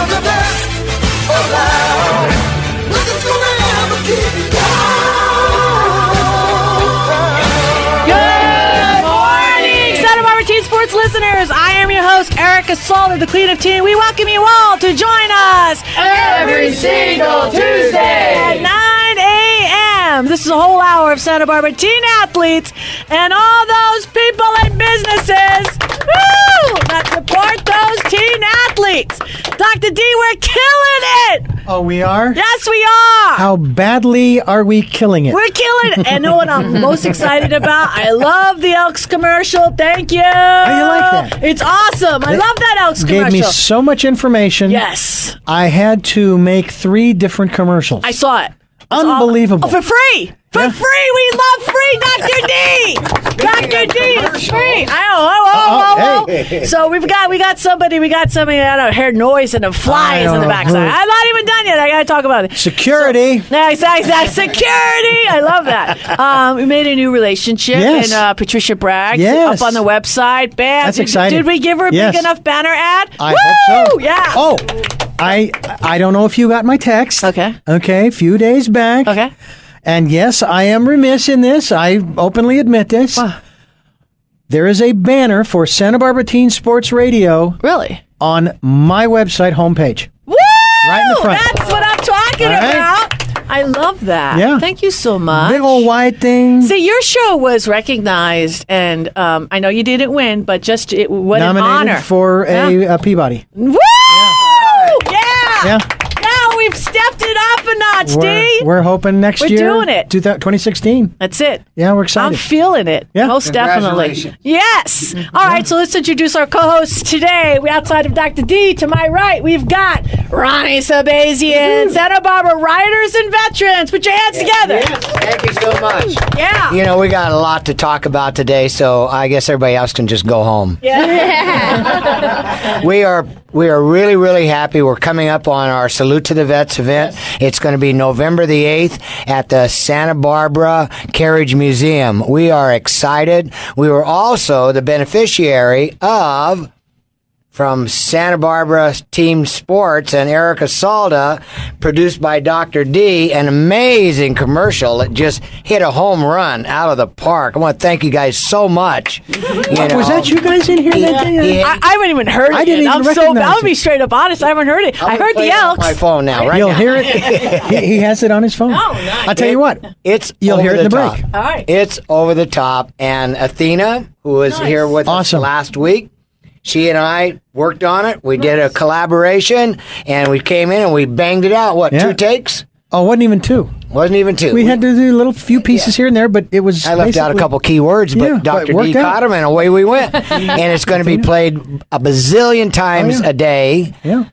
the best around. Nothing's gonna ever keep you down. Good morning, Santa Barbara Teen Sports listeners. I am your host, Erica Salda, the Queen of Teen. We welcome you all to join us every single Tuesday at 9 a.m. This is a whole hour of Santa Barbara teen athletes and all those people and businesses that support those teen athletes. Dr. D, we're killing it. Oh, we are? Yes, we are. How badly are we killing it? We're killing it. And know what I'm most excited about? I love the Elks commercial. Thank you. How you like that? It's awesome. I love that Elks commercial. Gave me so much information. Yes. I had to make 3 different commercials. I saw it. Unbelievable. Oh, for free. For free. We love free, Dr. D. Dr. D is free. Hey. So we got somebody, I don't know, heard noise and the flies in the backside. I'm not even done yet. I got to talk about it. Security. Exactly. Security. I love that. We made a new relationship in Patricia Bragg up on the website. Bam. That's exciting. Did we give her a big enough banner ad? I hope so. Yeah. Oh, I don't know if you got my text. Okay, a few days back. Okay. And yes, I am remiss in this. I openly admit this. There is a banner for Santa Barbara Teen Sports Radio. Really? On my website homepage. Woo! Right in the front. That's what I'm talking about. I love that. Yeah. Thank you so much. Big old white thing. See, your show was recognized, and I know you didn't win, but just what an honor. Nominated for a Peabody. Woo! Yeah. Now we've stepped it up a notch, D. We're hoping next year. We're doing it. 2016. That's it. Yeah, we're excited. I'm feeling it. Yeah. Most definitely. Yes. All right, so let's introduce our co-hosts today. We outside of Dr. D, to my right, we've got Ronnie Sabazian, Santa Barbara Riders and Veterans. Put your hands together. Yes, thank you so much. Yeah. You know, we got a lot to talk about today, so I guess everybody else can just go home. Yeah. We are really, really happy. We're coming up on our Salute to the Vets event. Yes. It's going to be November the 8th at the Santa Barbara Carriage Museum. We are excited. We were also the beneficiary of, from Santa Barbara Team Sports and Erica Salda, produced by Dr. D, an amazing commercial that just hit a home run out of the park. I want to thank you guys so much. Was that you guys in here that day? I haven't even heard it. I didn't even recognize I'll be straight up honest. I haven't heard it. I heard the Elks. On my phone now, right? You'll now. hear it. He has it on his phone. Oh, nice. I'll tell you what. You'll hear it in the break. All right. It's over the top. And Athena, who was here with us last week, she and I worked on it. We did a collaboration, and we came in and we banged it out. 2 takes? Oh, it wasn't even 2. Wasn't even 2. We had to do little few pieces here and there, but it was. I left out a couple key words, but Dr. D caught them, and away we went. And it's going to be played a bazillion times a day. Yeah.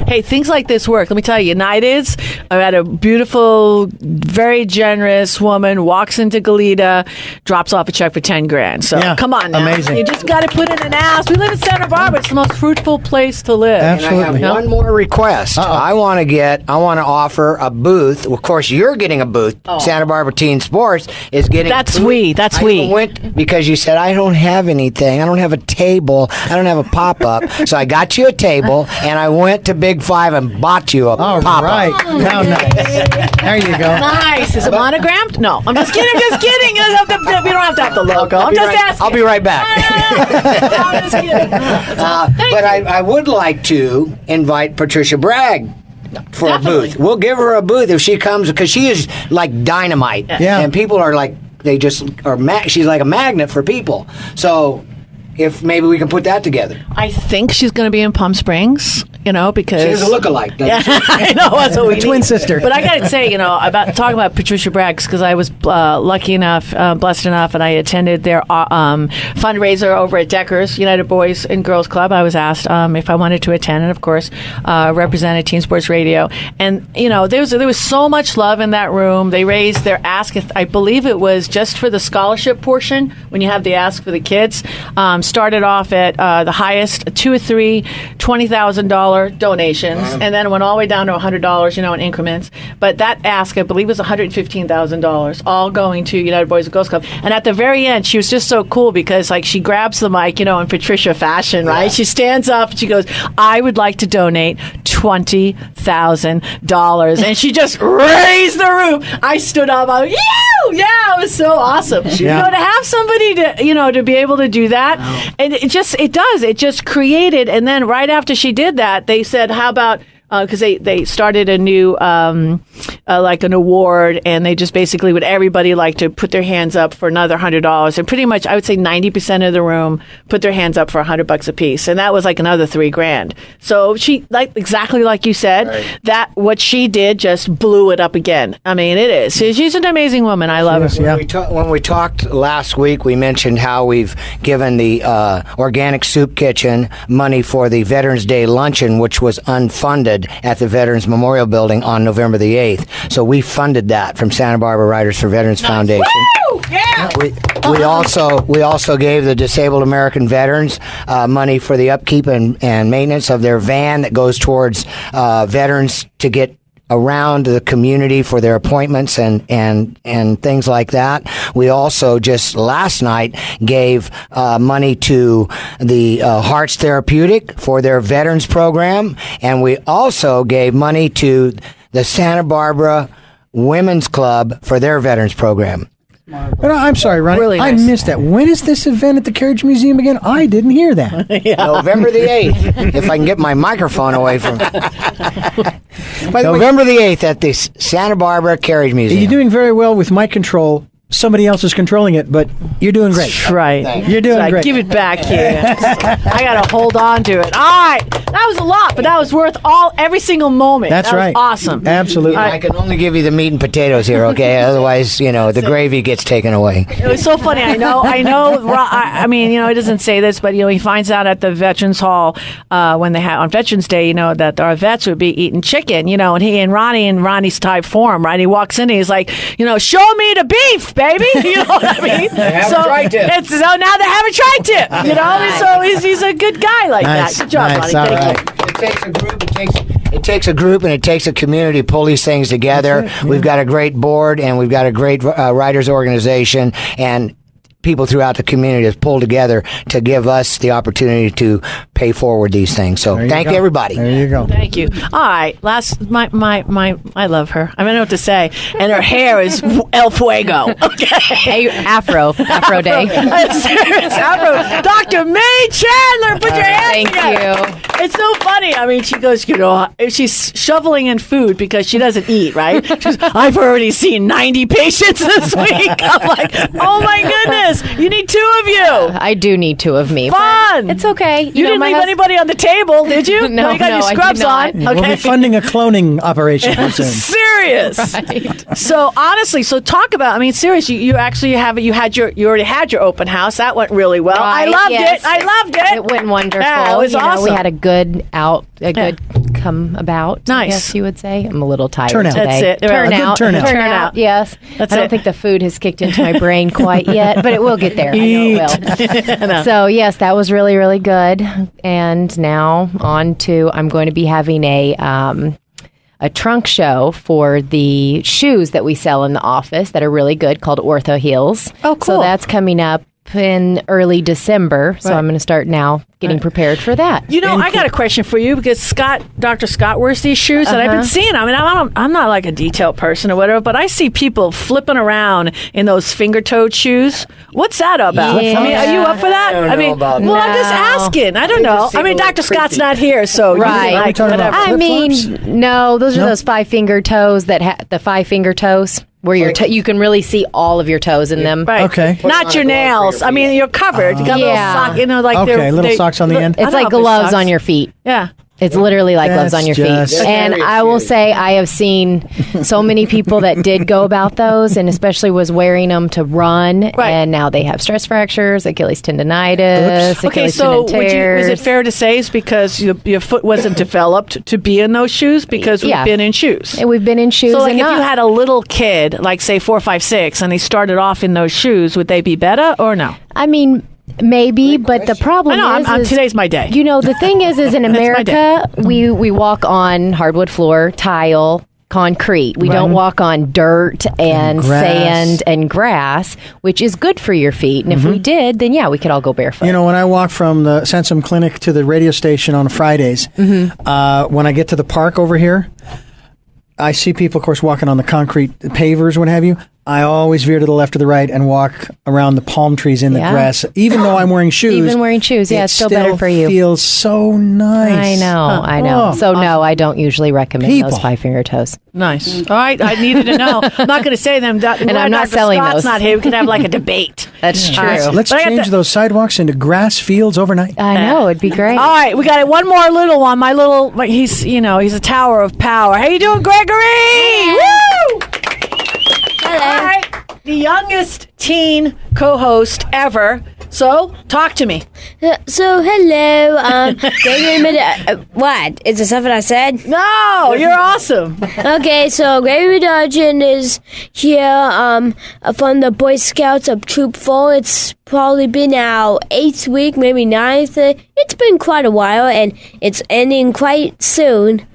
Hey, things like this work. Let me tell you, United's, I had a beautiful, very generous woman, walks into Goleta, drops off a check for $10,000. So come on now. Amazing. You just got to put in an ask. We live in Santa Barbara. It's the most fruitful place to live. Absolutely. And I have one more request. I want to offer a booth. Of course, you're getting a booth. Santa Barbara Teen Sports is getting That's a booth. we. That's I we. went because you said, I don't have anything. I don't have a table. I don't have a pop-up. So I got you a table, and I went to Big 5 and bought you a pop-up. All right. How nice. There you go. Nice. Is it monogrammed? No. I'm just kidding. We don't have to have the logo. I'm just asking. I'll be right back. I'm just kidding. But I would like to invite Patricia Bragg for a booth. We'll give her a booth if she comes, because she is like dynamite. Yeah. And people are like, they just are, she's like a magnet for people. So if maybe we can put that together. I think she's going to be in Palm Springs, because... She has a look-alike, doesn't she? I know, that's what we need. Twin sister. But I got to say, talking about Patricia Bragg, because I was lucky enough, blessed enough, and I attended their fundraiser over at Decker's United Boys and Girls Club. I was asked if I wanted to attend, and of course, represented Teen Sports Radio. And, there was so much love in that room. They raised their ask, I believe it was just for the scholarship portion, when you have the ask for the kids. Started off at the highest, 2 or 3 $20,000 donations, and then went all the way down to $100, in increments. But that ask, I believe, was $115,000, all going to United Boys and Girls Club. And at the very end, she was just so cool because, she grabs the mic, in Patricia fashion, right? She stands up and she goes, "I would like to donate $20,000. And she just raised the roof. I stood up. I was, yeah, it was so awesome. You know, to have somebody to be able to do that. And it just created. And then right after she did that, they said, how about, because they started a new like an award, and they just basically would everybody like to put their hands up for another $100, and pretty much I would say 90% of the room put their hands up for $100 a piece, and that was like another $3,000. So she, like exactly like you said, that what she did just blew it up again. I mean, it is. She's an amazing woman. I love her. When we talked last week, we mentioned how we've given the Organic Soup Kitchen money for the Veterans Day luncheon, which was unfunded at the Veterans Memorial Building on November the 8th. So we funded that from Santa Barbara Writers for Veterans Foundation. Woo! Yeah! We also gave the Disabled American Veterans money for the upkeep and maintenance of their van that goes towards veterans to get around the community for their appointments and things like that. We also just last night gave money to the Hearts Therapeutic for their veterans program, and we also gave money to the Santa Barbara Women's Club for their veterans program. But I'm sorry, Ronnie. Really I nice. missed that. When is this event at the Carriage Museum again? I didn't hear that. November the 8th. If I can get my microphone away from By the way, November the 8th at the Santa Barbara Carriage Museum. you're doing very well with mic control. Somebody else is controlling it, but you're doing great. Right. You're doing Like, great. give it back here. I got to hold on to it. All right. That was a lot, but that was worth every single moment. That's that right. was awesome. Absolutely. I can only give you the meat and potatoes here, okay? Otherwise, the gravy gets taken away. It was so funny. I know. I mean, he doesn't say this, but he finds out at the Veterans Hall when they had on Veterans Day, that our vets would be eating chicken, and he and Ronnie's type form, right? He walks in and he's like, show me the beef, baby. You know what I mean? They haven't tried to. So now they haven't tried to. So he's a good guy like Nice, that. Good job, nice, Ronnie. all Thank right. you. It takes a group and it takes a community to pull these things together. That's it, yeah. We've got a great board and we've got a great writers organization, and people throughout the community have pulled together to give us the opportunity to pay forward these things. So thank go. everybody. There you go. Thank you. All right. I love her. I don't know what to say. And her hair is El Fuego. Okay. Hey, Afro Day. It's Afro. Dr. May Chandler, put your hands Thank together. you. It's so funny. I mean, she goes, she's shoveling in food because she doesn't eat, right? She goes, I've already seen 90 patients this week. I'm like, oh my goodness. You need 2 of you. I do need 2 of me. but Fun. It's okay. You didn't leave anybody on the table, did you? No, you got no, your I did scrubs not. on. We'll Okay. be funding a cloning operation soon. Serious. Right. So honestly, talk about. I mean, seriously, you actually you already had your open house. That went really well. I Right, loved yes. it. I loved it. It went wonderful. Yeah, it was awesome. We had a good come about. Nice. I guess you would say. I'm a little tired Turnout. today. That's it. Turnout. A good turnout. Turnout. Yes. That's I don't it. think the food has kicked into my brain quite yet, but it will get there. I know it will. So yes, that was really, really good. And now on to I'm going to be having a trunk show for the shoes that we sell in the office that are really good called Ortho Heels. Oh, cool. So that's coming up in early December. So Right. I'm going to start now getting prepared for that. I got a question for you because Dr. Scott wears these shoes that I've been seeing. I mean, I'm not like a detailed person or whatever, but I see people flipping around in those finger-toed shoes. What's that about? Yeah. I mean, are you up for that? I don't know about well, I'm that. just asking. I don't know. just seem I mean, a little Dr. Scott's creepy. not here, so you Right. can, like, Are we talking about whatever. I mean, flip-flops? no, those are No? those 5-finger toes that the 5-finger toes where you can really see all of your toes in them. Right. Okay. Not your nails. I mean, you're covered. You got Yeah. little sock, like Okay, they're- little socks on the end. I It's don't like know if gloves socks. on your feet. Yeah. It's literally like gloves That's on your feet. just- And I will say I have seen so many people that did go about those and especially was wearing them to run. Right. And now they have stress fractures, Achilles tendonitis, Okay, Achilles so tendon tears. is it fair to say it's because your foot wasn't developed to be in those shoes because we've Yeah. been in shoes? And we've been in shoes So, like, if enough. you had a little kid, like say 4, 5, 6, and they started off in those shoes, would they be better or no? I mean, maybe, but the problem I know. is Today's my day. You know, the thing is in my America, we walk on hardwood floor, tile, concrete. We don't walk on dirt and sand and grass, which is good for your feet. And if we did, then we could all go barefoot. You know, when I walk from the Sensum Clinic to the radio station on Fridays, when I get to the park over here, I see people, of course, walking on the concrete pavers, what have you. I always veer to the left or the right and walk around the palm trees in the grass, even though I'm wearing shoes. Even wearing shoes, it's still better for you. It feels so nice. I know. So, no, I don't usually recommend those 5-finger toes. Nice. All right, I needed to know. I'm not going to say them. And I'm not selling Scott's those. Not here. We can have like a debate. That's true. Let's change those sidewalks into grass fields overnight. I know, it'd be great. All right, we got one more little one. My little, he's a tower of power. How you doing, Gregory? Woo! Hello. All right, the youngest teen co-host ever. So, talk to me. So, hello. What? Is it something I said? No, you're awesome. Okay, so Gregory Madaijan is here from the Boy Scouts of Troop 4. It's probably been our 8th week, maybe 9th. It's been quite a while, and it's ending quite soon.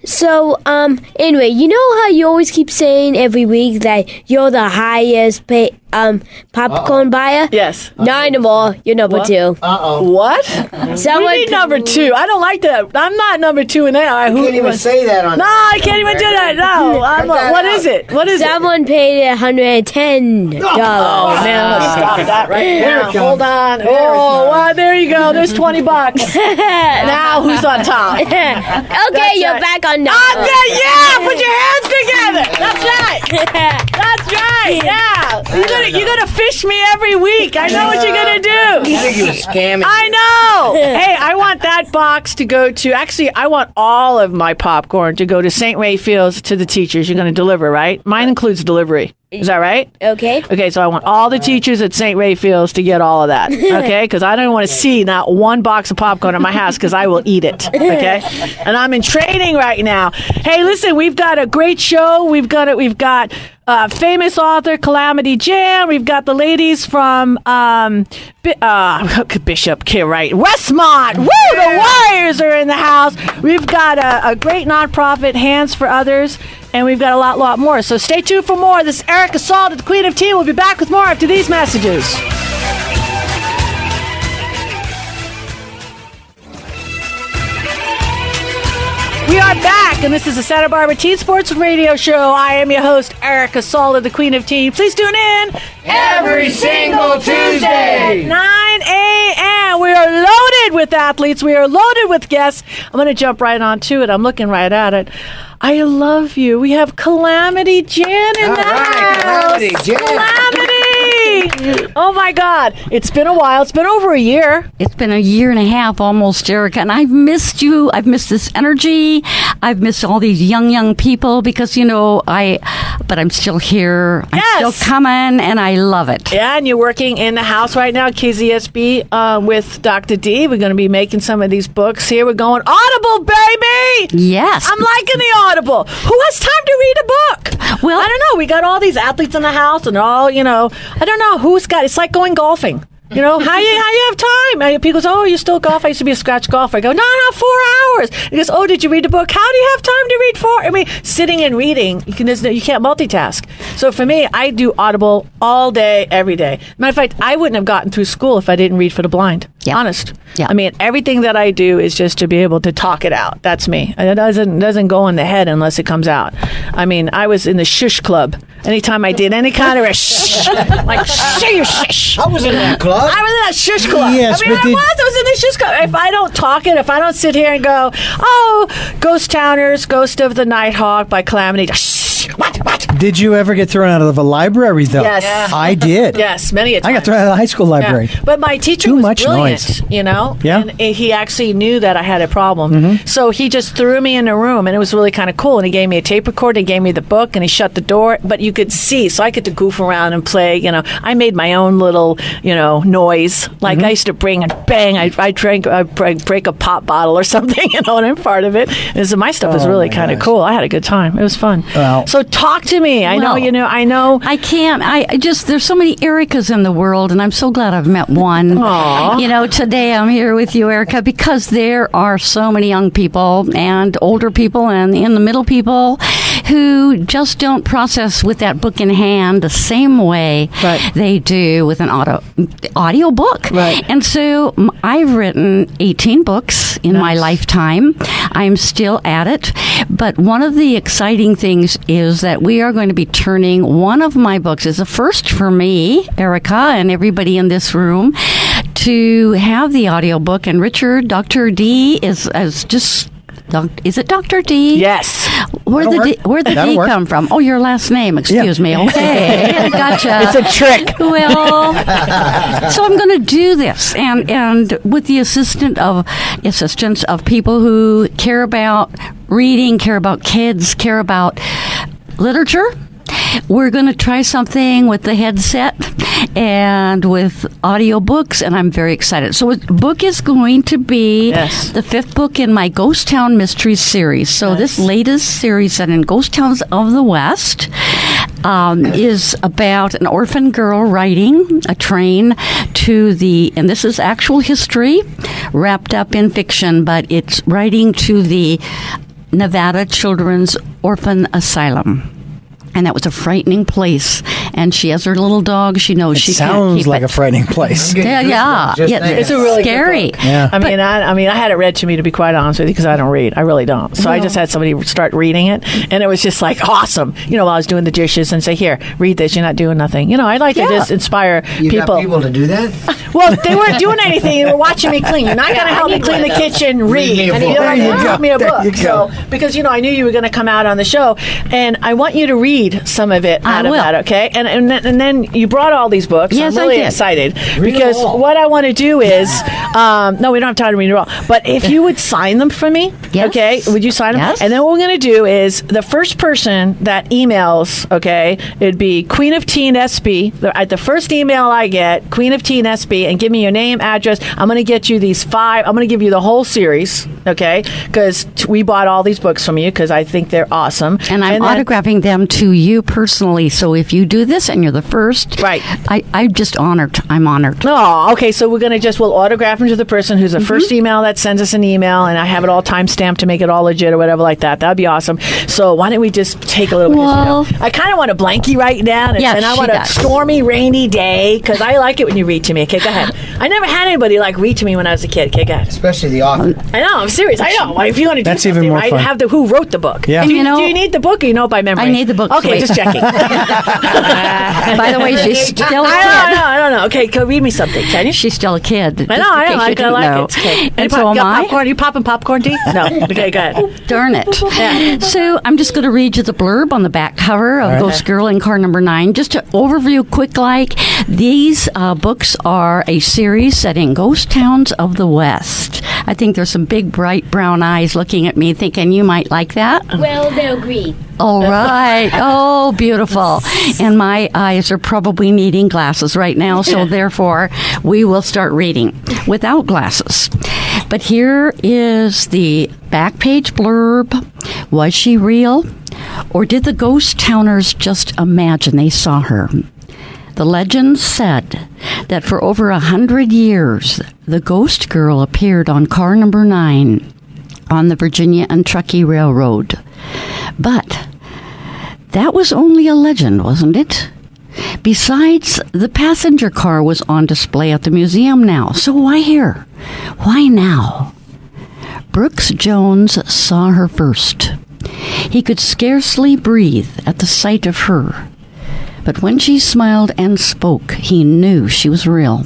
So, anyway, you know how you always keep saying every week that you're the highest popcorn buyer? Yes. Not anymore. You're number 2. What? Someone you mean number 2? I don't like that. I'm not number 2 in there. You can't even say that on. No, I can't even do that. No. What is it? What is Someone paid $110. Oh, man, let's stop that right now. Hold on. Well, there you go. There's $20. Now who's on top? Okay, you're back on number. Yeah, put your hands together. That's right. That's right. Yeah. You're gonna fish me every week. I know what you're gonna do. I think you were scamming. I know. Hey, I want that box to go to. Actually, I want all of my popcorn to go to St. Ray Fields to the teachers. You're gonna deliver, right? Mine includes delivery. Is that right? Okay. Okay, so I want all the teachers at St. Ray Fields to get all of that. Okay, because I don't want to see not one box of popcorn in my house because I will eat it. Okay, and I'm in training right now. Hey, listen, we've got a great show. We've got famous author Calamity Jan. We've got the ladies from Bishop Kid, right? Westmont. Woo! The Warriors are in the house. We've got a great nonprofit, Hands for Others. And we've got a lot more. So stay tuned for more. This is Erica Salda, the Queen of Tea. We'll be back with more after these messages. We are back, and this is the Santa Barbara Teen Sports Radio Show. I am your host, Erica Salda, the Queen of Teen. Please tune in every single Tuesday. 9 a.m. We are loaded with athletes. We are loaded with guests. I'm going to jump right on to it. I'm looking right at it. I love you. We have Calamity Jan in the house. Calamity Jan. Calamity. Oh, my God. It's been a while. It's been over a year. It's been a year and a half almost, Erica, and I've missed you. I've missed this energy. I've missed all these young people because, but I'm still here. I'm still coming, and I love it. Yeah, and you're working in the house right now, KZSB, with Dr. D. We're going to be making some of these books here. We're going Audible, baby! Yes. I'm liking the Audible. Who has time to read a book? Well, I don't know. We got all these athletes in the house and all, I don't know who's got, it's like going golfing. How you have time? And people say, you still golf? I used to be a scratch golfer. I go, no, 4 hours. He goes, did you read a book? How do you have time to read 4? I mean, sitting and reading, you can't multitask. So for me, I do Audible all day, every day. Matter of fact, I wouldn't have gotten through school if I didn't read for the blind. Yep. Honest. Yep. I mean, everything that I do is just to be able to talk it out. That's me. It doesn't go in the head unless it comes out. I mean, I was in the shush club. Anytime I did any kind of a shh, like shush. I was in that club. I was in that shush club. Yes, I was in the shush club. If I don't talk it, if I don't sit here and go, Ghost Towners, Ghost of the Nighthawk by Calamity. What? Did you ever get thrown out of a library, though? Yes. Yeah. I did. Yes, many a time. I got thrown out of the high school library. Yeah. But my teacher was brilliant, Yeah. And he actually knew that I had a problem. Mm-hmm. So he just threw me in a room, and it was really kind of cool. And he gave me a tape recorder, he gave me the book, and he shut the door. But you could see, so I get to goof around and play. I made my own little, noise. Like I used to bring and bang. I'd break a pop bottle or something, and I'm part of it. And so my stuff was really kind of cool. I had a good time. It was fun. Well, so talk to me. I know. I can't. There's so many Ericas in the world, and I'm so glad I've met one. Aww. Today I'm here with you, Erica, because there are so many young people and older people and in the middle people who just don't process with that book in hand the same way they do with an audio book. Right. And so I've written 18 books in my lifetime. I'm still at it. But one of the exciting things is that we are going to be turning one of my books, is a first for me, Erica, and everybody in this room, to have the audiobook. And Richard, Dr. D, is just... Is it Dr. D? Yes. Where'd the D come from? Oh, your last name. Excuse me. Okay. Gotcha. It's a trick. Well, so I'm going to do this, and with the assistance of people who care about reading, care about kids, care about literature. We're going to try something with the headset and with audiobooks, and I'm very excited. So the book is going to be the 5th book in my Ghost Town Mysteries series. So this latest series set in Ghost Towns of the West is about an orphan girl riding a train to and this is actual history wrapped up in fiction, but it's riding to the Nevada Children's Orphan Asylum. And that was a frightening place. And she has her little dog. She knows she can't keep it. Sounds like a frightening place. Yeah. It's a really scary. good book. Yeah. I mean, I had it read to me, to be quite honest with you, because I don't read. I really don't. So I just had somebody start reading it, and it was just like awesome. While I was doing the dishes, and say, "Here, read this. You're not doing nothing." I like to just inspire You people. got people to do that? Well, they weren't doing anything. They were watching me clean. You're not going to help me clean the kitchen. Read. me a book. Read me a book. There you go. So, because I knew you were going to come out on the show, and I want you to read some of it out of that, okay? And then you brought all these books. Yes, I'm really I did. excited because what I want to do is, no, we don't have time to read it all, but if you would sign them for me, okay? Would you sign them? Yes. And then what we're going to do is the first person that emails, okay, it'd be Queen of Teen SB. At the first email I get, Queen of Teen SB, and give me your name, address. I'm going to get you these 5. I'm going to give you the whole series, okay? Because we bought all these books from you because I think they're awesome. And I'm autographing them to you personally. So if you do this and you're the first, right? I'm just honored. I'm honored. Oh, okay. So we're going to we'll autograph them to the person who's the first email that sends us an email, and I have it all time-stamped to make it all legit or whatever like that. That'd be awesome. So why don't we just take a little bit? I kind of want a blankie right now, and I want a stormy, rainy day, because I like it when you read to me. Okay, go ahead. I never had anybody read to me when I was a kid. Okay, go ahead. Especially the author. I know. I'm serious. I know. If you want to do That's something, even more right? fun. Have who wrote the book. Yeah. Do you need the book, or you know it by memory? I need the book. Okay, Wait. just checking. By the way, she's still a kid. I don't know. Okay, read me something, can you? She's still a kid. I know. I like know. it. Okay. And so am I. Popcorn? Are you popping popcorn tea? No. Okay, go ahead. Darn it. Yeah. So I'm just going to read you the blurb on the back cover of Ghost Girl in Car Number 9. Just to overview quick these books are a series set in ghost towns of the West. I think there's some big, bright brown eyes looking at me thinking you might like that. Well, they're green. All right. Oh, beautiful. And my eyes are probably needing glasses right now, so therefore we will start reading without glasses. But here is the back page blurb. Was she real? Or did the ghost towners just imagine they saw her? The legend said that for over 100 years, the ghost girl appeared on car number 9 on the Virginia and Truckee Railroad. But that was only a legend, wasn't it? Besides, the passenger car was on display at the museum now. So why here? Why now? Brooks Jones saw her first. He could scarcely breathe at the sight of her. But when she smiled and spoke, he knew she was real.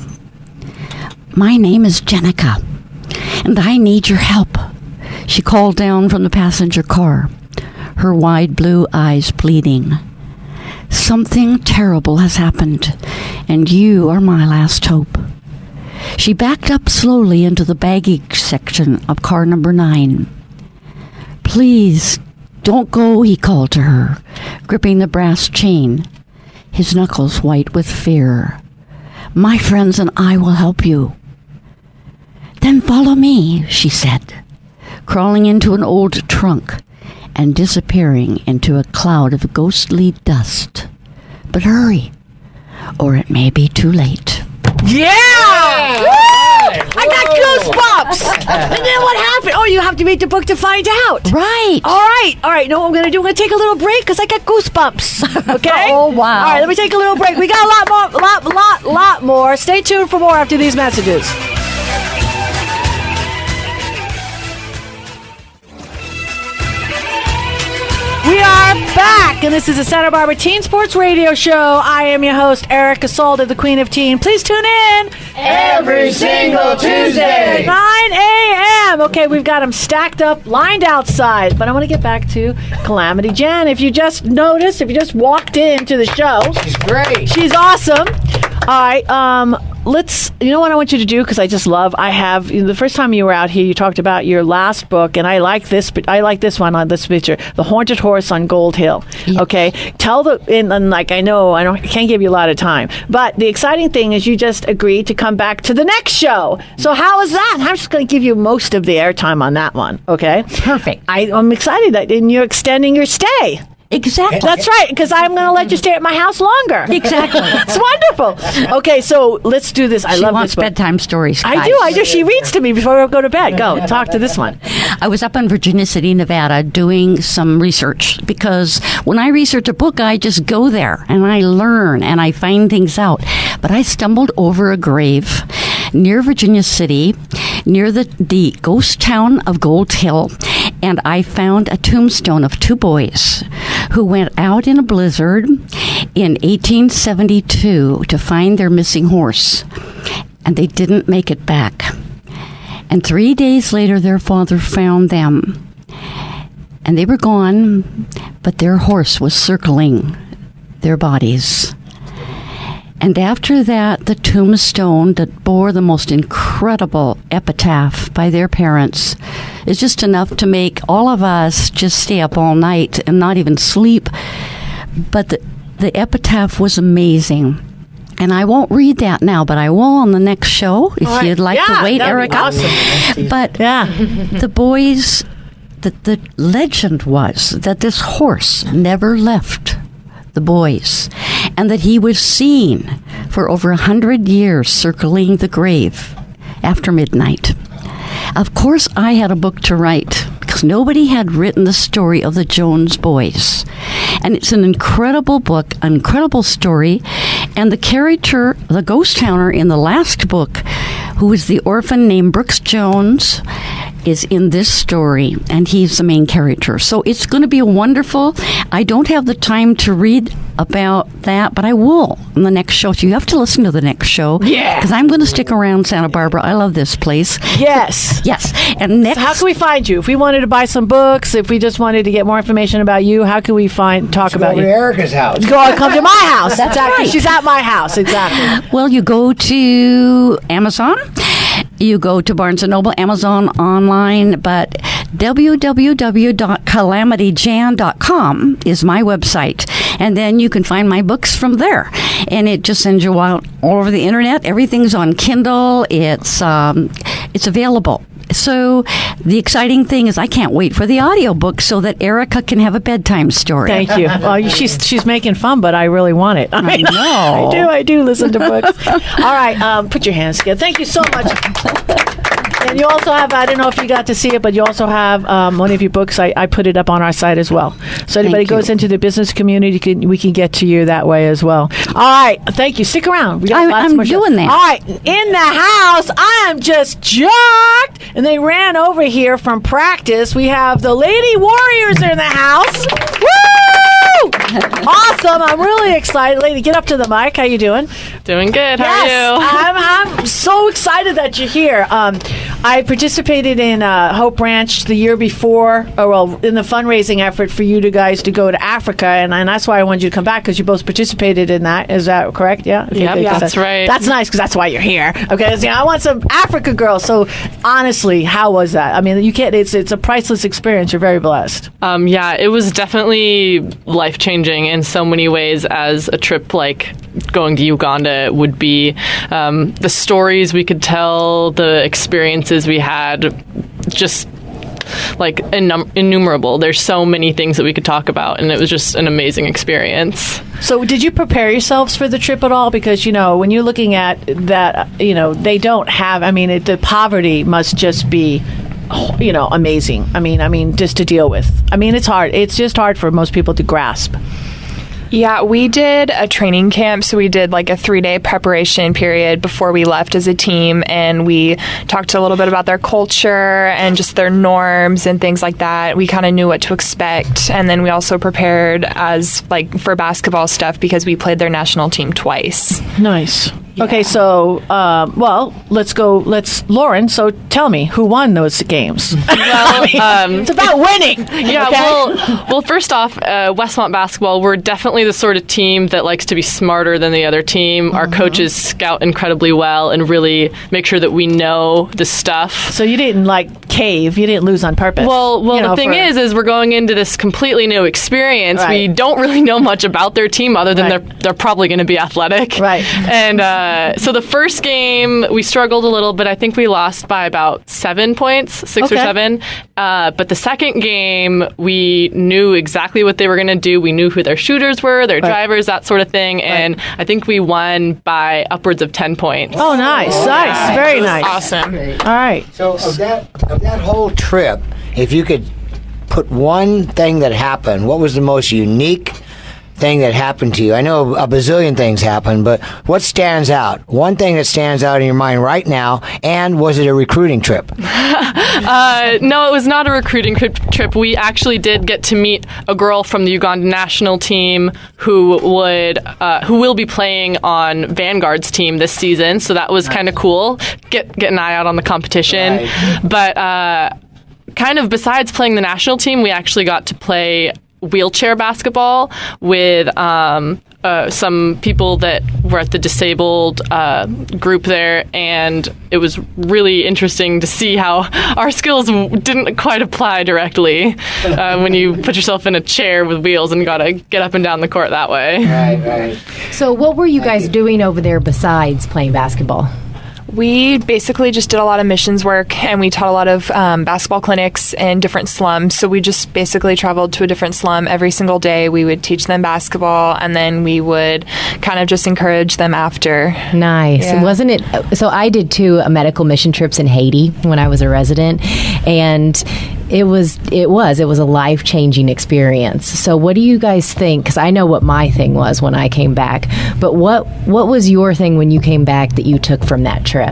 My name is Jenica, and I need your help, she called down from the passenger car, her wide blue eyes pleading. Something terrible has happened, and you are my last hope. She backed up slowly into the baggage section of car number 9. Please, don't go, he called to her, gripping the brass chain, his knuckles white with fear. My friends and I will help you. Then follow me, she said, crawling into an old trunk and disappearing into a cloud of ghostly dust. But hurry, or it may be too late. Yeah! Woo! I got goosebumps! And then what happened? Oh, you have to read the book to find out. Right. All right. Know what I'm going to do? I'm going to take a little break because I got goosebumps. Okay? Oh, wow. All right, let me take a little break. We got a lot more. Stay tuned for more after these messages. We are back, and this is the Santa Barbara Teen Sports Radio Show. I am your host, Erica Salda, the Queen of Teen. Please tune in Every single Tuesday. 9 a.m. Okay, we've got them stacked up, lined outside. But I want to get back to Calamity Jan. If you just noticed, if you just walked into the show, She's great. she's awesome. All right, you know what I want you to do, because the first time you were out here, you talked about your last book, and I like this one on this picture, The Haunted Horse on Gold Hill. Yes. Okay, I can't give you a lot of time, but the exciting thing is you just agreed to come back to the next show. So how is that? I'm just going to give you most of the airtime on that one. Okay, Perfect. I'm excited that you're extending your stay. Exactly. That's right, because I'm going to let you stay at my house longer. Exactly. It's wonderful. Okay, so let's do this. I She love wants this book. bedtime stories. I do. She reads to me before I go to bed. Go, talk to this one. I was up in Virginia City, Nevada, doing some research, because when I research a book, I just go there and I learn and I find things out. But I stumbled over a grave near Virginia City, near the ghost town of Gold Hill, and I found a tombstone of two boys who went out in a blizzard in 1872 to find their missing horse, and they didn't make it back. And 3 days later, their father found them, and they were gone, but their horse was circling their bodies. And after that, the tombstone that bore the most incredible epitaph by their parents is just enough to make all of us just stay up all night and not even sleep. But the epitaph was amazing. And I won't read that now, but I will on the next show if you'd like to wait, Erica. Awesome. But the boys, the legend was that this horse never left the boys, and that he was seen for over 100 years circling the grave after midnight. Of course, I had a book to write because nobody had written the story of the Jones boys. And it's an incredible book, an incredible story. And the character, the ghost towner in the last book, who is the orphan named Brooks Jones, is in this story, and he's the main character. So it's going to be wonderful. I don't have the time to read about that, but I will on the next show. So you have to listen to the next show. Yeah. Because I'm going to stick around Santa Barbara. I love this place. Yes. Yes. And next... So how can we find you? If we wanted to buy some books, if we just wanted to get more information about you, how can we talk about Go you? to Erica's house. Come to my house. That's exactly. right. She's at my house. Exactly. Well, you go to Amazon. You go to Barnes & Noble, Amazon online, but www.calamityjan.com is my website. And then you can find my books from there. And it just sends you out all over the internet. Everything's on Kindle. It's available. So the exciting thing is I can't wait for the audiobook so that Erica can have a bedtime story. Thank you. Well, she's making fun, but I really want it. I know. I do listen to books. All right, put your hands together. Thank you so much. And you also have, I don't know if you got to see it, but you also have one of your books. I put it up on our site as well. So anybody goes into the business community, we can get to you that way as well. All right. Thank you. Stick around. We got lots I'm more doing that. All right. In the house, I am just jacked. And they ran over here from practice. We have the Lady Warriors in the house. Woo! Awesome. I'm really excited. Lady, get up to the mic. How you doing? Doing good. How are you? I'm so excited that you're here. I participated in Hope Ranch the year before, in the fundraising effort for you guys to go to Africa, and that's why I wanted you to come back, because you both participated in that. Is that correct? Yeah? Okay, Yeah, that's right. That's nice, because that's why you're here. Okay, so, I want some Africa girls. So honestly, how was that? I mean, you can't. It's a priceless experience. You're very blessed. Yeah, it was definitely life-changing in so many ways, as a trip like going to Uganda would be. The stories we could tell, the experiences we had, just like innumerable. There's so many things that we could talk about, and it was just an amazing experience. So did you prepare yourselves for the trip at all? Because, when you're looking at that, they don't have, the poverty must just be, amazing. I mean, just to deal with. It's hard. It's just hard for most people to grasp. Yeah, we did a training camp, so we did like a 3-day preparation period before we left as a team, and we talked a little bit about their culture and just their norms and things like that. We kind of knew what to expect, and then we also prepared as like for basketball stuff because we played their national team twice. Nice. Yeah. Okay, so, Lauren, so tell me, who won those games? Well, it's about winning. Yeah, okay? well, first off, Westmont basketball, we're definitely the sort of team that likes to be smarter than the other team. Mm-hmm. Our coaches scout incredibly well and really make sure that we know the stuff. So you didn't, cave. You didn't lose on purpose. Well, the thing is we're going into this completely new experience. Right. We don't really know much about their team other than they're probably going to be athletic. Right. And so the first game, we struggled a little bit. I think we lost by about 7 points, 6 or 7. But the second game, we knew exactly what they were going to do. We knew who their shooters were, their drivers, that sort of thing. And I think we won by upwards of 10 points. Oh, nice. Nice. Very nice. Awesome. All right. So of that whole trip, if you could put one thing that happened, what was the most unique thing that happened to you? I know a bazillion things happened, but what stands out? One thing that stands out in your mind right now, and was it a recruiting trip? No, it was not a recruiting trip. We actually did get to meet a girl from the Uganda national team who will be playing on Vanguard's team this season, so that was kind of cool. Get an eye out on the competition. Right. But kind of besides playing the national team, we actually got to play wheelchair basketball with some people that were at the disabled group there, and it was really interesting to see how our skills didn't quite apply directly when you put yourself in a chair with wheels and got to get up and down the court that way. Right. So what were you guys doing over there besides playing basketball? We basically just did a lot of missions work, and we taught a lot of basketball clinics in different slums. So we just basically traveled to a different slum every single day. We would teach them basketball, and then we would kind of just encourage them after. Nice. Yeah. Wasn't it? So I did 2 medical mission trips in Haiti when I was a resident, and it was a life-changing experience. So what do you guys think? Because I know what my thing was when I came back, but what was your thing when you came back that you took from that trip?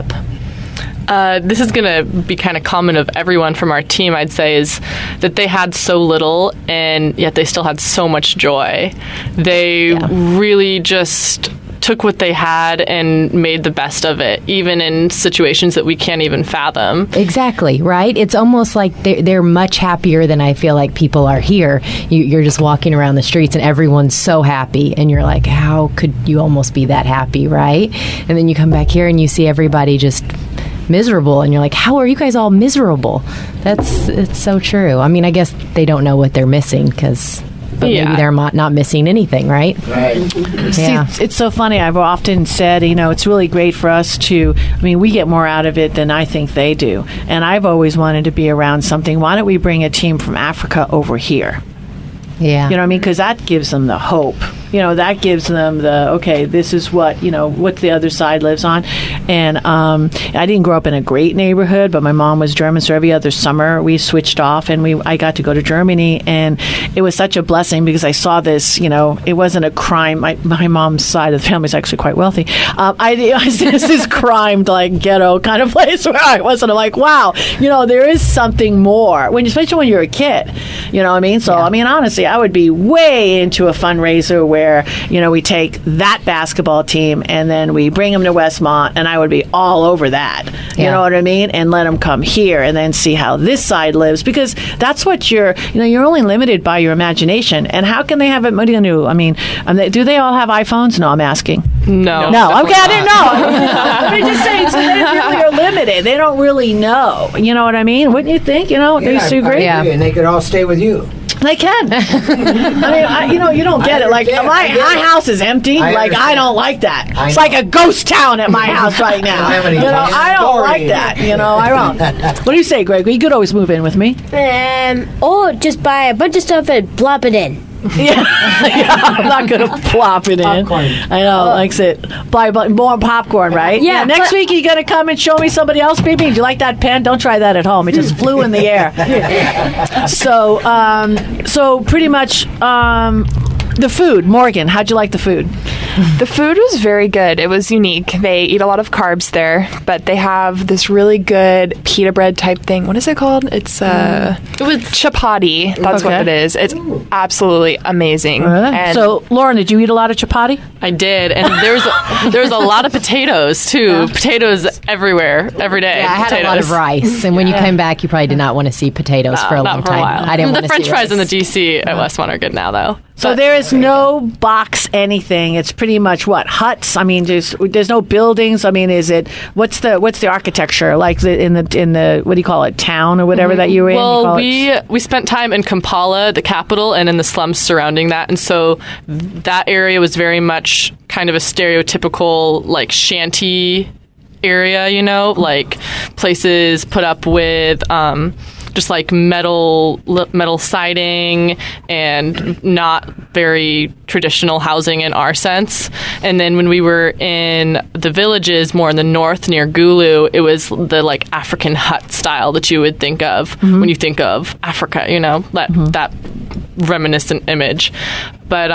This is going to be kind of common of everyone from our team, I'd say, is that they had so little, and yet they still had so much joy. They really just took what they had and made the best of it, even in situations that we can't even fathom. Exactly, right? It's almost like they're much happier than I feel like people are here. You're just walking around the streets and everyone's so happy, and you're like, how could you almost be that happy, right? And then you come back here and you see everybody just miserable, and you're like, how are you guys all miserable? It's so true. I mean, I guess they don't know what they're missing, but maybe they're not missing anything, right? Right. Yeah. See, it's so funny. I've often said, it's really great for us to, we get more out of it than I think they do. And I've always wanted to be around something. Why don't we bring a team from Africa over here? Yeah. You know what I mean? Because that gives them the hope. That gives them this is what the other side lives on. And I didn't grow up in a great neighborhood, but my mom was German, so every other summer we switched off and I got to go to Germany, and it was such a blessing because I saw this, it wasn't a crime. My mom's side of the family is actually quite wealthy. This crime, ghetto kind of place where I was, and I'm like, wow, there is something more, especially when you're a kid, you know what I mean? So, honestly, I would be way into a fundraiser where, we take that basketball team and then we bring them to Westmont, and I would be all over that. You know what I mean? And let them come here and then see how this side lives, because that's what you're only limited by your imagination. And how can they have it? What do you do? Do they all have iPhones? No, I'm asking. No. Okay, I didn't know. Let me just say, so they really are limited. They don't really know. You know what I mean? Wouldn't you think? Do you agree? Yeah. And they could all stay with you. They can. I mean, you don't get it. Like, my house is empty. I don't like that. It's like a ghost town at my house right now. I don't like that. I don't. What do you say, Greg? You could always move in with me. Or just buy a bunch of stuff and plop it in. Yeah, I'm not going to plop it in. I know, likes it. Buy more popcorn, right? Yeah. Next week, you're going to come and show me somebody else, baby? Do you like that pen? Don't try that at home. It just flew in the air. So pretty much, the food. Morgan, how'd you like the food? The food was very good. It was unique. They eat a lot of carbs there, but they have this really good pita bread type thing. What is it called? It's it was chapati. That's what it is. It's absolutely amazing. And so, Lauren, did you eat a lot of chapati? I did, and there's a lot of potatoes too. Yeah. Potatoes everywhere, every day. Yeah, I had potatoes. a lot of rice, and when you came back, you probably did not want to see potatoes for a long time. I didn't. The French fries in the DC at Westmont are good now, though. So there is no box anything. It's pretty much what, huts. I mean, there's no buildings. I mean, what's the architecture like in the what do you call it, town or whatever that you were in? Well, we spent time in Kampala, the capital, and in the slums surrounding that, and so that area was very much kind of a stereotypical like shanty area, like places put up with just like metal siding and not very traditional housing in our sense. And then when we were in the villages more in the north near Gulu, it was the like African hut style that you would think of when you think of Africa, that reminiscent image. But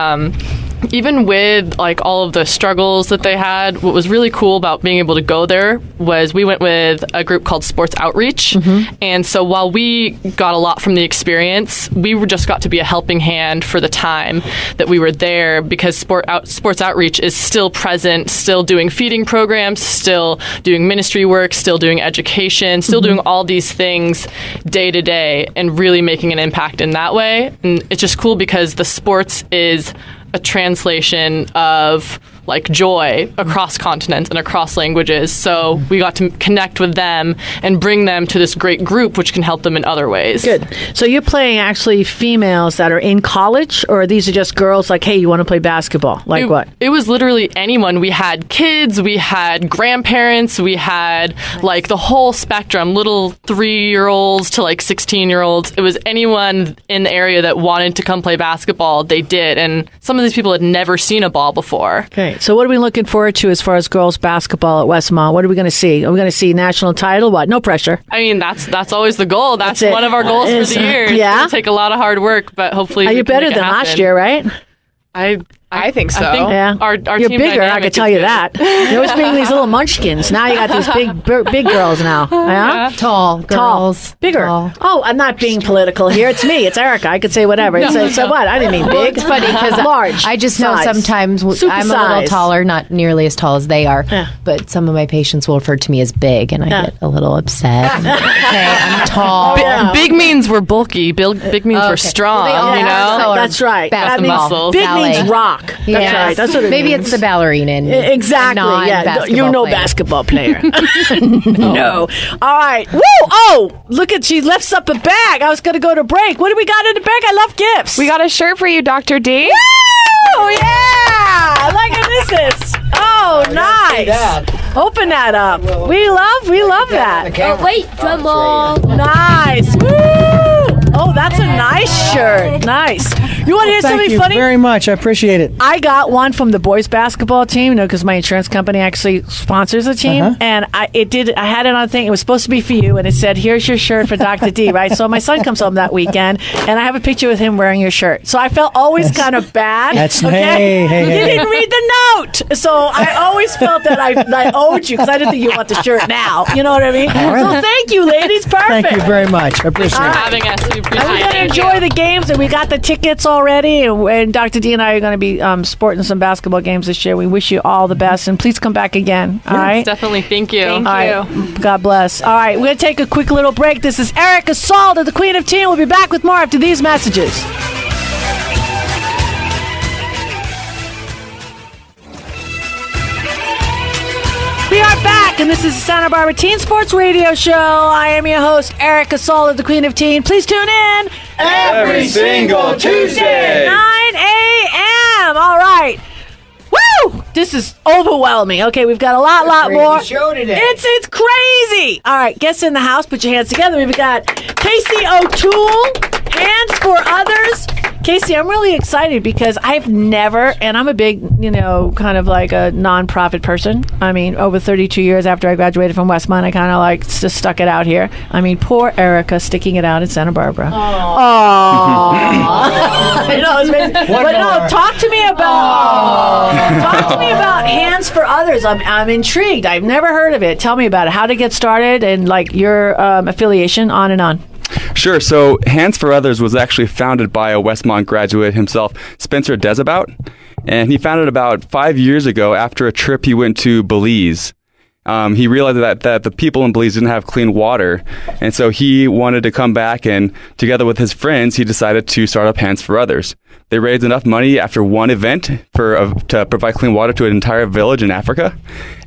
even with like all of the struggles that they had, what was really cool about being able to go there was we went with a group called Sports Outreach. And so while we got a lot from the experience, we just got to be a helping hand for the time that we were there, because Sports Outreach is still present, still doing feeding programs, still doing ministry work, still doing education, still doing all these things day to day and really making an impact in that way. And it's just cool because the sports is a translation of like joy across continents and across languages. So we got to connect with them and bring them to this great group, which can help them in other ways. Good. So you're playing actually females that are in college, or these are just girls like, hey, you want to play basketball? Like what? It was literally anyone. We had kids, we had grandparents, we had like the whole spectrum, little 3-year-olds to like 16-year-olds. It was anyone in the area that wanted to come play basketball, they did. And some of these people had never seen a ball before. Okay. So what are we looking forward to as far as girls basketball at Westmont? What are we going to see? Are we going to see national title? What? No pressure. I mean, that's always the goal. That's one of our goals for the year. Yeah. It's going to take a lot of hard work, but hopefully you're better than last year, right? I think so. I think our you're team bigger, I can tell you that. You always bring these little munchkins. Now you got these big girls now. Yeah? Tall girls. Bigger. Tall. Oh, I'm not being political here. It's me. It's Erica. I could say whatever. So what? I didn't mean big. It's funny because large. I just know sometimes I'm a little taller, not nearly as tall as they are, but some of my patients will refer to me as big, and I get a little upset. Okay, I'm tall. Big means we're bulky. Big means we're strong. Well, that's right. That means big means rock. That's right. That's what it Maybe means. It's the ballerina. Exactly. Yeah. You know, basketball player. No. All right. Woo! Oh, look at, she lifts up a bag. I was going to go to break. What do we got in the bag? I love gifts. We got a shirt for you, Dr. D. Woo! Yeah! Look at this. Oh, nice. Open that up. We love that. Oh, wait, drum roll. Nice. Woo! Oh, that's a nice shirt. Nice. You want to hear something funny? Thank you very much. I appreciate it. I got one from the boys basketball team, because my insurance company actually sponsors the team, and I had it on a thing. It was supposed to be for you, and it said, "Here's your shirt for Dr. D." Right. So my son comes home that weekend, and I have a picture with him wearing your shirt. So I felt always kind of bad. That's okay. Hey. You didn't read the note, so I always felt that I owed you because I didn't think you want the shirt now. You know what I mean? So thank you, ladies. Perfect. Thank you very much. I appreciate it. Having us. We appreciate And we're going to enjoy the games, and we got the tickets already, and Dr. D and I are going to be sporting some basketball games this year. We wish you all the best, and please come back again. All right? Definitely. Thank you. Thank you. God bless. All right, we're going to take a quick little break. This is Erica Salda, the Queen of Teen. We'll be back with more after these messages. We are back, and this is the Santa Barbara Teen Sports Radio Show. I am your host, Erica Salda, the Queen of Teen. Please tune in Every single Tuesday. 9 a.m. All right. Woo! This is overwhelming. Okay, we've got a lot more. Show today. It's crazy. All right, guests in the house, put your hands together. We've got Casey O'Toole, Hands for Others. Casey, I'm really excited because I've never, and I'm a big, kind of like a nonprofit person. I mean, over 32 years after I graduated from Westmont, I kind of like just stuck it out here. I mean, poor Erica sticking it out in Santa Barbara. Oh. It's amazing. But no, talk to me about Hands for Others. I'm intrigued. I've never heard of it. Tell me about it. How to get started and like your affiliation, on and on. Sure. So Hands for Others was actually founded by a Westmont graduate himself, Spencer Desabout. And he founded it about 5 years ago after a trip he went to Belize. He realized that the people in Belize didn't have clean water. And so he wanted to come back, and together with his friends, he decided to start up Hands for Others. They raised enough money after one event to provide clean water to an entire village in Africa.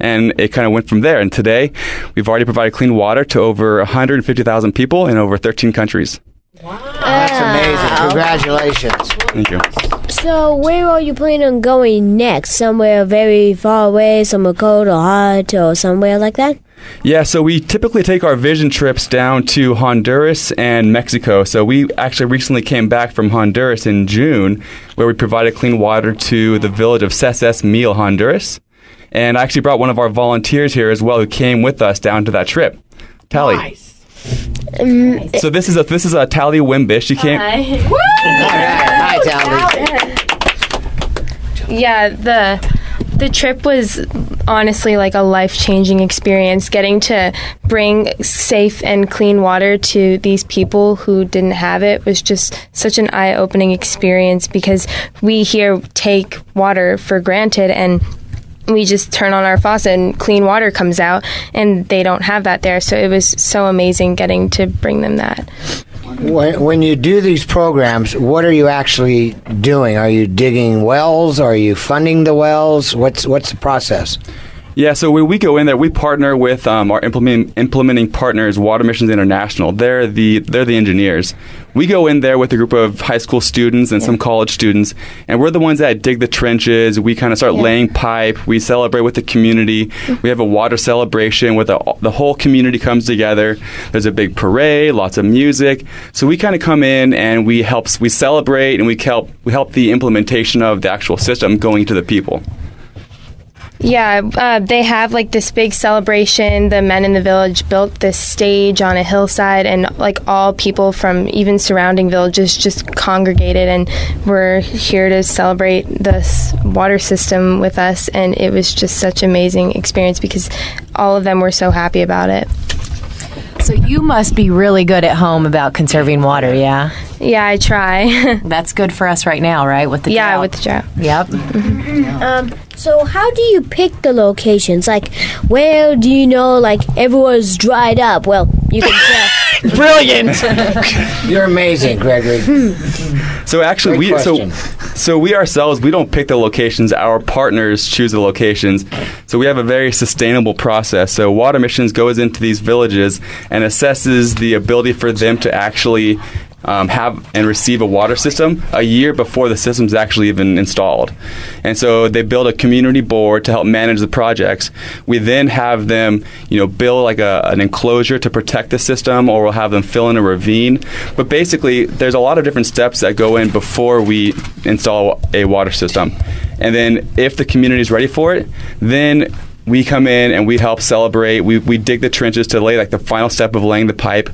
And it kind of went from there. And today, we've already provided clean water to over 150,000 people in over 13 countries. Wow. That's amazing. Congratulations. Thank you. So where are you planning on going next? Somewhere very far away, somewhere cold or hot, or somewhere like that? Yeah, so we typically take our vision trips down to Honduras and Mexico. So we actually recently came back from Honduras in June, where we provided clean water to the village of Ceses Mil, Honduras. And I actually brought one of our volunteers here as well, who came with us down to that trip. Tally. Nice. So this is a Tally Wimbish. She came. Hi, Tally. Yeah, the trip was honestly like a life-changing experience. Getting to bring safe and clean water to these people who didn't have it was just such an eye-opening experience, because we here take water for granted, and we just turn on our faucet and clean water comes out, and they don't have that there. So it was so amazing getting to bring them that. When you do these programs, what are you actually doing? Are you digging wells? Are you funding the wells? What's the process? Yeah, so when we go in there, we partner with our implementing partners, Water Missions International. They're the engineers. We go in there with a group of high school students and some college students, and we're the ones that dig the trenches. We kind of start laying pipe. We celebrate with the community. We have a water celebration where the whole community comes together. There's a big parade, lots of music. So we kind of come in and we celebrate, and we help the implementation of the actual system going to the people. Yeah, they have like this big celebration. The men in the village built this stage on a hillside, and like all people from even surrounding villages just congregated and were here to celebrate this water system with us. And it was just such an amazing experience because all of them were so happy about it. So you must be really good at home about conserving water, yeah? Yeah, I try. That's good for us right now, right? With the drought. With the drought. Yep. So how do you pick the locations? Like, where do you know, like, everyone's dried up? Well, you can tell. Brilliant. You're amazing, Gregory. So actually, we ourselves, we don't pick the locations. Our partners choose the locations. So we have a very sustainable process. So Water Missions goes into these villages and assesses the ability for them to actually have and receive a water system a year before the system's actually even installed. And so they build a community board to help manage the projects. We then have them, build like an enclosure to protect the system, or we'll have them fill in a ravine. But basically, there's a lot of different steps that go in before we install a water system. And then if the community is ready for it, then we come in and we help celebrate. We dig the trenches to lay like the final step of laying the pipe.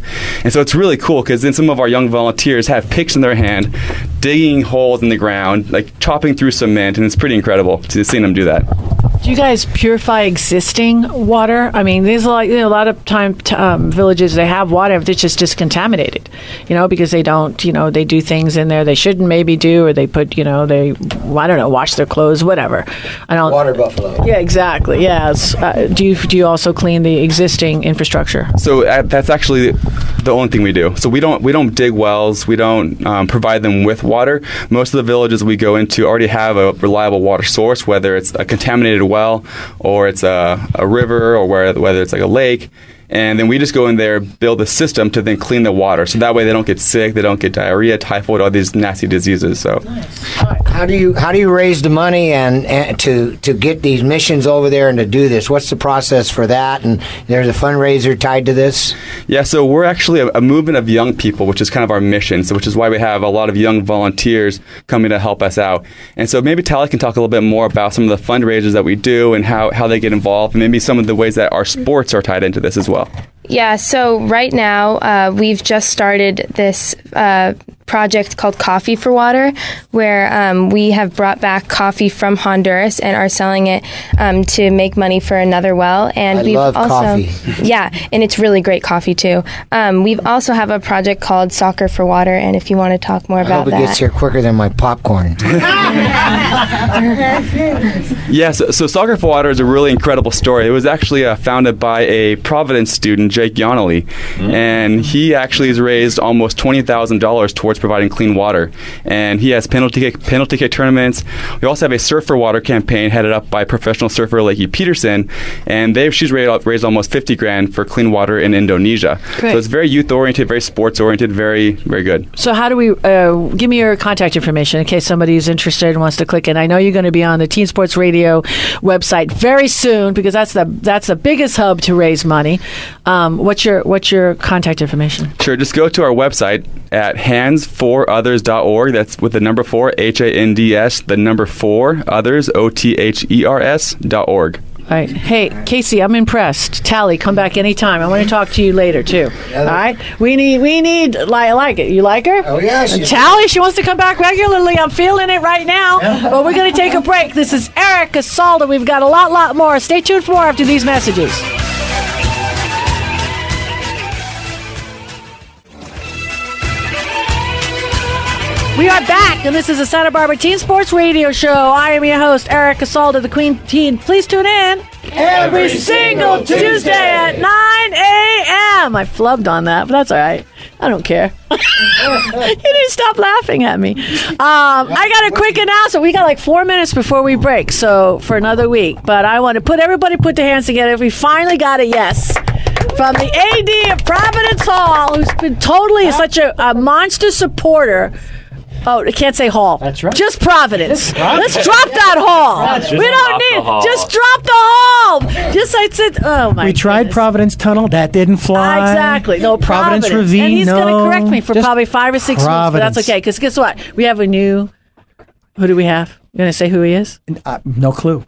And so it's really cool because then some of our young volunteers have picks in their hand, digging holes in the ground, like chopping through cement, and it's pretty incredible to see them do that. Do you guys purify existing water? I mean, there's a lot of villages, they have water that's just contaminated, because they don't, they do things in there they shouldn't maybe do, or they put, wash their clothes, whatever. Water buffalo. Yeah, exactly. Yes. Do you also clean the existing infrastructure? So that's actually the only thing we do. So we don't dig wells. We don't provide them with water. Most of the villages we go into already have a reliable water source, whether it's a contaminated well or it's a river, or whether it's like a lake. And then we just go in there, build a system to then clean the water. So that way they don't get sick, they don't get diarrhea, typhoid, all these nasty diseases. So, how do you raise the money and to get these missions over there and to do this? What's the process for that? And there's a fundraiser tied to this? Yeah, so we're actually a movement of young people, which is kind of our mission, so which is why we have a lot of young volunteers coming to help us out. And so maybe Tally can talk a little bit more about some of the fundraisers that we do and how they get involved, and maybe some of the ways that our sports are tied into this as well. Yeah, so right now we've just started this project called Coffee for Water, where we have brought back coffee from Honduras and are selling it to make money for another well. And I love coffee. Yeah, and it's really great coffee too. We've also have a project called Soccer for Water, and if you want to talk more about that. I hope it gets here quicker than my popcorn. Yeah, so Soccer for Water is a really incredible story. It was actually founded by a Providence student, Jake Yonley, and he actually has raised almost $20,000 towards providing clean water. And he has penalty kick tournaments. We also have a Surf for Water campaign headed up by professional surfer Lakey Peterson, and she's raised almost $50,000 for clean water in Indonesia. Great. So it's very youth oriented, very sports oriented, very, very good. So how do we give me your contact information in case somebody's interested and wants to click in? I know you're going to be on the Teen Sports Radio website very soon because that's the biggest hub to raise money. What's your contact information? Sure, just go to our website at hands4others.org. That's with the number 4, HANDS, the number 4, others, OTHERS.org. All right. Hey, Casey, I'm impressed. Tally, come back anytime. I want to talk to you later, too. All right? We need, I like it. You like her? Oh, yeah. Tally, she wants to come back regularly. I'm feeling it right now. But we're going to take a break. This is Erica Salda. We've got a lot more. Stay tuned for more after these messages. We are back, and this is the Santa Barbara Teen Sports Radio Show. I am your host, Erica Salda, the Queen Teen. Please tune in every single Tuesday at 9 a.m. I flubbed on that, but that's all right. I don't care. You didn't stop laughing at me. I got a quick announcement. We got like 4 minutes before we break, so for another week. But I want to everybody put their hands together. We finally got a yes from the AD of Providence Hall, who's been totally such a monster supporter. Oh, I can't say Hall. That's right. Just Providence. Let's drop that Hall. We don't need. Just drop the Hall. Just I said. Oh my. We tried Providence Tunnel. That didn't fly. Exactly. No Providence Ravine. And he's going to correct me for Just probably 5 or 6 weeks. But that's okay. Because guess what? We have a new. Who do we have? You going to say who he is? No clue.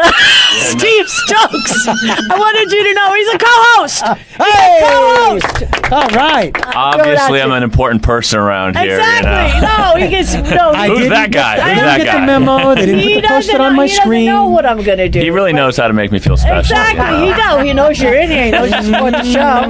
Steve Stokes. I wanted you to know he's a co-host. Hey! Co-host. All right. Obviously, I'm an important person around here. Exactly. You know? No, he gets. No, Who's that guy? They Who's didn't that get guy? the memo. They didn't post it on my screen. He doesn't know what I'm going to do. He really knows how to make me feel special. Exactly. He knows you're in here. He knows you support the show,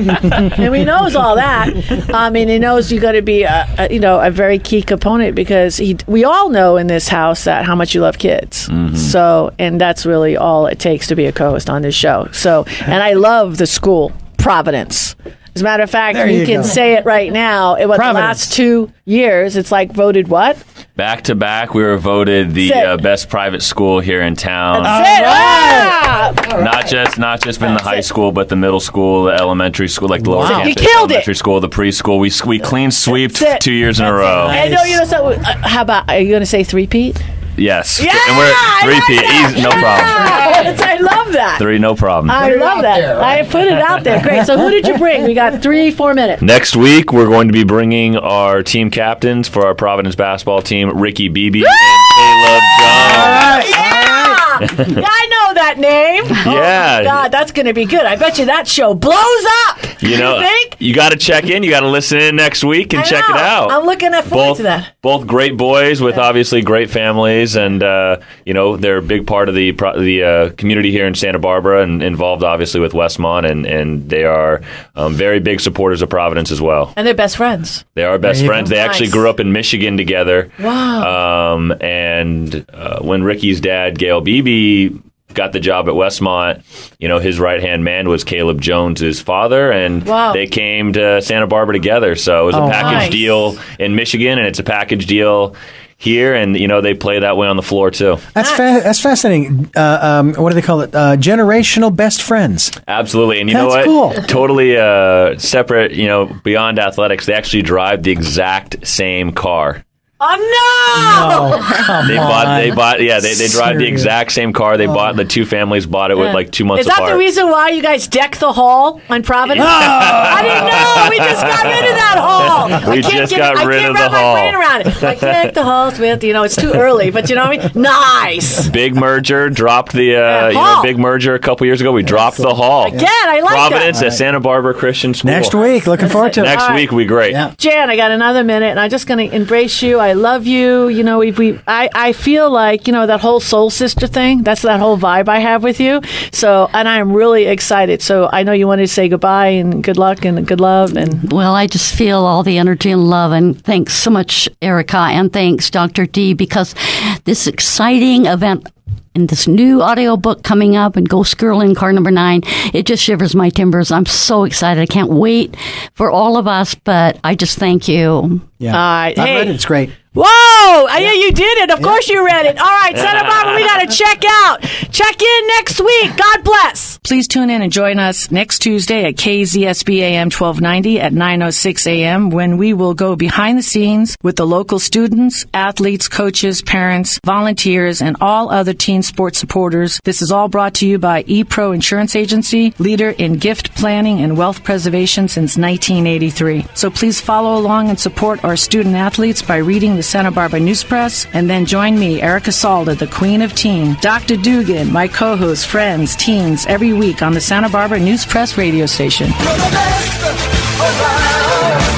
and he knows all that. I mean, he knows you're going to be a very key component because we all know in this house that how much you love kids. Mm-hmm. So, and that's really all it takes to be a co-host on this show. So, and I love the school, Providence. As a matter of fact, you can say it right now. It was the last 2 years. It's like voted what? Back to back, we were voted the best private school here in town. That's it. Not just in the high school, but the middle school, the elementary school, like the lower campus, you killed elementary school, the preschool. We clean sweeped 2 years in a row. I know you know. So, how about? Are you going to say three-peat? Yes. Yeah, and we're at 3P. Easy, no problem. I love that. 3, no problem. I love that. I put it out there. Great. So who did you bring? We got 4 minutes. Next week, we're going to be bringing our team captains for our Providence basketball team, Ricky Beebe and Caleb Jones. All right. I know that name. Yeah. Oh, God, that's going to be good. I bet you that show blows up. You know, you got to check in. You got to listen in next week and check it out. I'm looking forward to that. Both great boys with obviously great families, and they're a big part of the community here in Santa Barbara, and involved obviously with Westmont, and they are very big supporters of Providence as well. And they're best friends. They are best friends. They actually grew up in Michigan together. Wow. And when Ricky's dad, Gail Beebe, got the job at Westmont, his right-hand man was Caleb Jones, his father, and they came to Santa Barbara together. So it was a package deal in Michigan, and it's a package deal here, and they play that way on the floor too. That's fascinating. What do they call it? Generational best friends. Absolutely, and you That's know what? cool. Totally separate. Beyond athletics, they actually drive the exact same car. Oh no! Come They on. bought. Yeah, they drive the exact same car. They bought. The two families bought it with like 2 months Is that apart. the reason why you guys deck the hall on Providence? No! I didn't know. We just got rid of that hall. We just got rid of the I can't wrap hall. my brain around it. Like deck the halls with, it's too early, but you know what I mean? Nice. Big merger. Dropped the hall. big merger a couple years ago. We dropped the hall. Again, I like Providence that. at Santa Barbara Christian School. Next week. Looking forward to it. Next All right. week will be great. Yeah. Jan, I got another minute, and I'm just going to embrace you. I love you. I feel like, that whole soul sister thing, that's that whole vibe I have with you. So, and I am really excited. So I know you wanted to say goodbye and good luck and good love. And Well, I just feel all the energy and love, and thanks so much, Erica, and thanks, Dr. D, because this exciting event and this new audiobook coming up, and Ghost Girl in car number 9, it just shivers my timbers. I'm so excited. I can't wait for all of us, but I just thank you. Yeah. I've read it. It's great. Whoa! Yeah, you did it. Of course you read it. All right, Santa Barbara, we got to check out. Check in next week. God bless. Please tune in and join us next Tuesday at KZSB AM 1290 at 9:06 a.m. when we will go behind the scenes with the local students, athletes, coaches, parents, volunteers, and all other teen sports supporters. This is all brought to you by ePro Insurance Agency, leader in gift planning and wealth preservation since 1983. So please follow along and support our student athletes by reading the Santa Barbara News Press, and then join me, Erica Salda, the Queen of Teen, Dr. Dugan, my co-host, friends, teens, every week on the Santa Barbara News Press radio station. You're the best around.